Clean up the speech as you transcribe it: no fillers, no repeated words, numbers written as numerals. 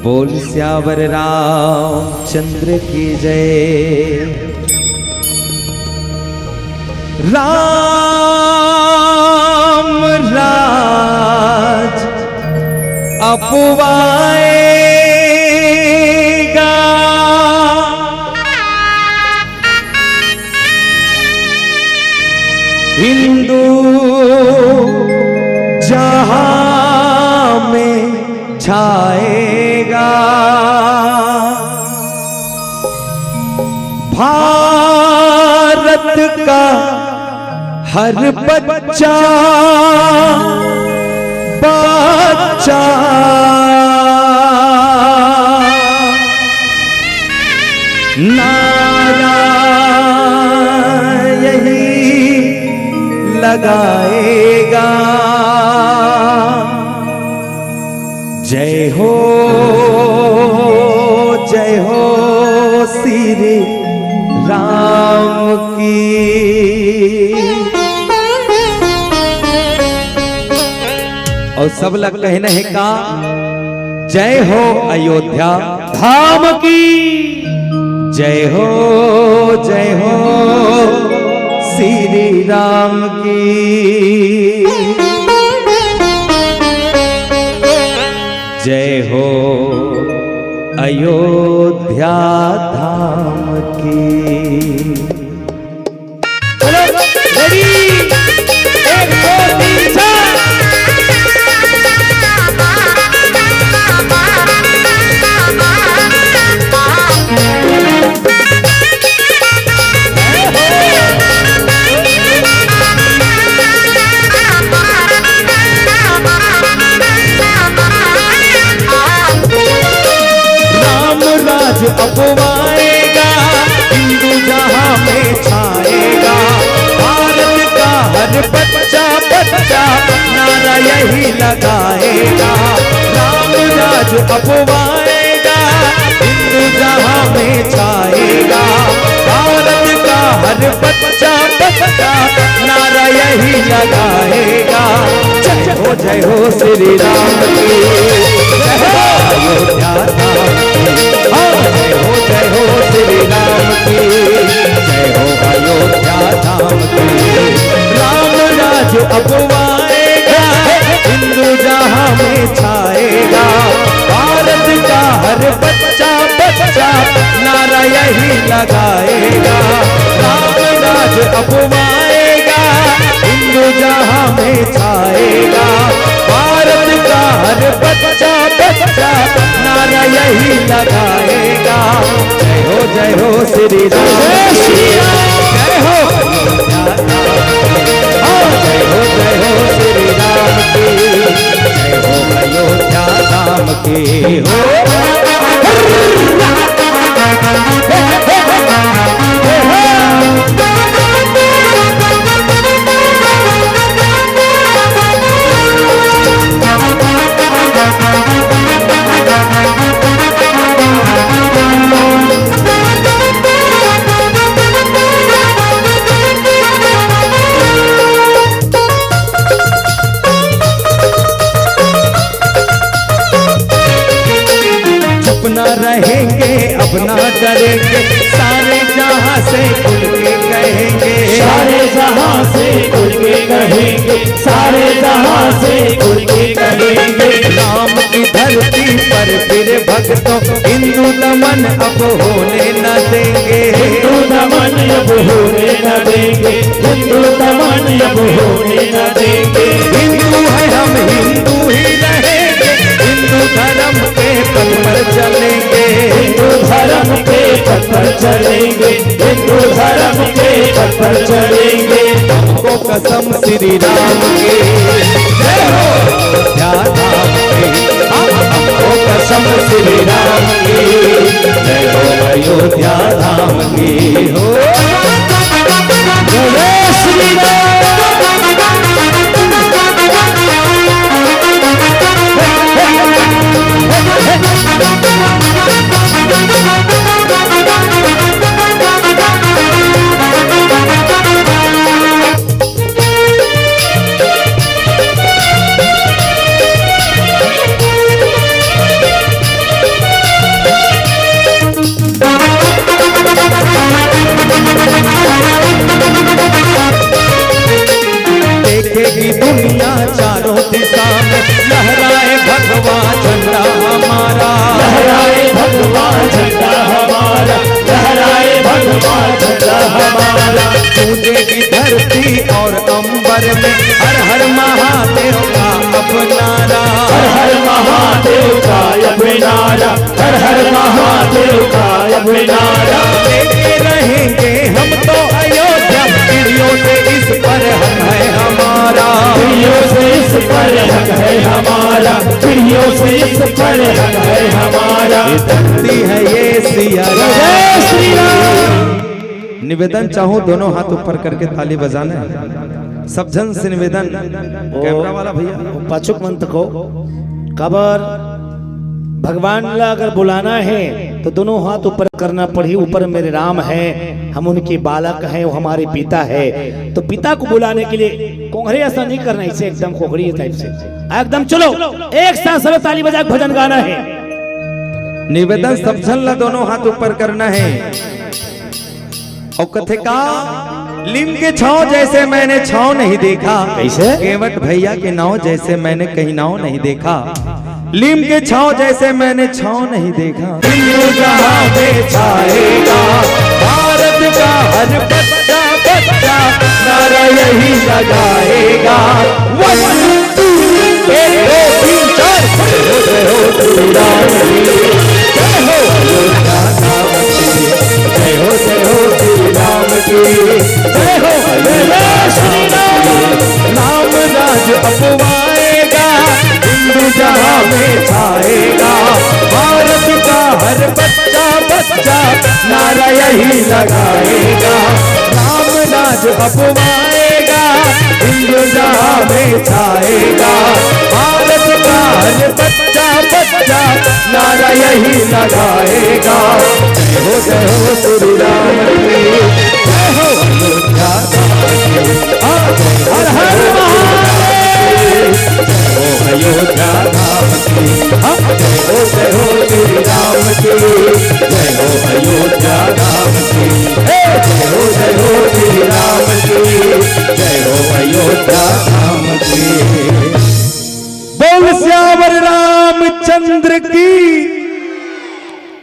बोल श्यावर रामचंद्र की जय। राम राज अपवाएगा, हिंदू जहां में छाएगा। भारत का हर बच्चा बच्चा नारा यही लगाएगा। जय हो श्री राम की। और सब लोग कहने हैं का जय हो अयोध्या धाम की। जय हो श्री राम की। जय हो अयोध्या धाम की। अपवाएगा, हिंदू जहां में छाएगा। भारत का हर बच्चा बच्चा नारा यही लगाएगा। राम राज अपवाएगा, हिंदू जहां में छाएगा। भारत का हर बच्चा बच्चा नारा यही लगाएगा। जय हो श्री राम की। जय हो अयोध्या धाम की। जय हो श्री राम की। जय हो अयोध्या धाम की। राम राज अपवाएगा, हिंदू जहां में छाएगा। भारत का हर बच्चा बच्चा नारा यही लगाएगा। राम राज अपवाएगा, हिंदू जहां में छाएगा। भारत का हर बच्चा बच्चा नारा यही लगाएगा। जय हो श्री राम। जय हो जय हो श्री राम की। जय हो अयोध्या धाम की। हो अपना रहेंगे अपना डरेंगे, सारे जहां से खुल के कहेंगे। सारे जहां से खुल के कहेंगे। सारे जहां से खुल के कहेंगे। राम की धरती पर फिर भक्तों हिंदू दमन अब होने न देंगे। हिंदू दमन अब होने न देंगे। हिंदू दमन अब होने न देंगे। हिंदू है हम हिंदू ही रहेंगे, हिंदू धर्म के पथ पर चलेंगे। हिंदू धर्म के पथ पर चलेंगे। हिंदू धर्म के पथ पर चलेंगे। हमको कसम श्री राम की। जय हो अयोध्या धाम की। हमको कसम श्री राम की। जय हो अयोध्या धाम की। हो जय श्री राम। देखेगी दुनिया चारों दिशा में, लहराए भगवा झंडा हमारा, लहराए भगवा झंडा हमारा, लहराए भगवा झंडा हमारा। गूंजेगी धरती और अंबर में हर हर महादेव का अब नारा, हर हर महादेव का अब नारा, हर हर महादेव का अब नारा। लेके रहेंगे हम तो अयोध्या, पीढ़ियों से इस पर हक है हमारा, पीढ़ियों से इस पर हक है हमारा, पीढ़ियों से इस पर हक है हमारा। ये धरती है ये सिया जय श्री राम। निवेदन चाहूं दोनों हाथ ऊपर करके ताली बजाना है। सब जन से निवेदन, कैमरा वाला भैया पाचुक मंत्र को कबर भगवान ला अगर बुलाना है तो दोनों हाथ ऊपर करना पड़ी। ऊपर मेरे राम है, हम उनके बालक हैं, वो हमारे पिता है। तो पिता को बुलाने के लिए कोंघरे ऐसा नहीं करना, इसे एकदम कोंघरी टाइप से एकदम चलो एक साथ सब ताली बजा के भजन गाना है। निवेदन सब जन ला दोनों हाथ ऊपर करना है। और कथे का लिम के छाँव जैसे मैंने छाँव नहीं देखा, कैसे? केवट भैया के नाव जैसे मैंने कहीं नाव नहीं देखा, लीम के छाँव जैसे मैंने छाँव नहीं देखा। हिंदू जहाँ में छाएगा भारत का हर बच्चा बच्चा, नारा यही लगाएगा। 1 2 1 2 3 4 जय हो श्री राम की, जय हो अयोध्या धाम की, जय हो श्री राम की, जय हो अयोध्या श्री राम। नाम राज अपवाएगा, हिंदू जहाँ में छाएगा भारत का हर बच्चा बच्चा, नारा यही लगाएगा। राम राज अपवाएगा, हिंदू जहाँ में छाएगा भारत का हर बच्चा बच्चा, नारा यही लगाएगा। जय हो श्री राम की, जय हो अयोध्या धाम की, हर हर महादेव, अयोध्या धाम की, जय हो श्री राम की, जय हो अयोध्या धाम की, जय हो श्री राम की, जय हो अयोध्या धाम।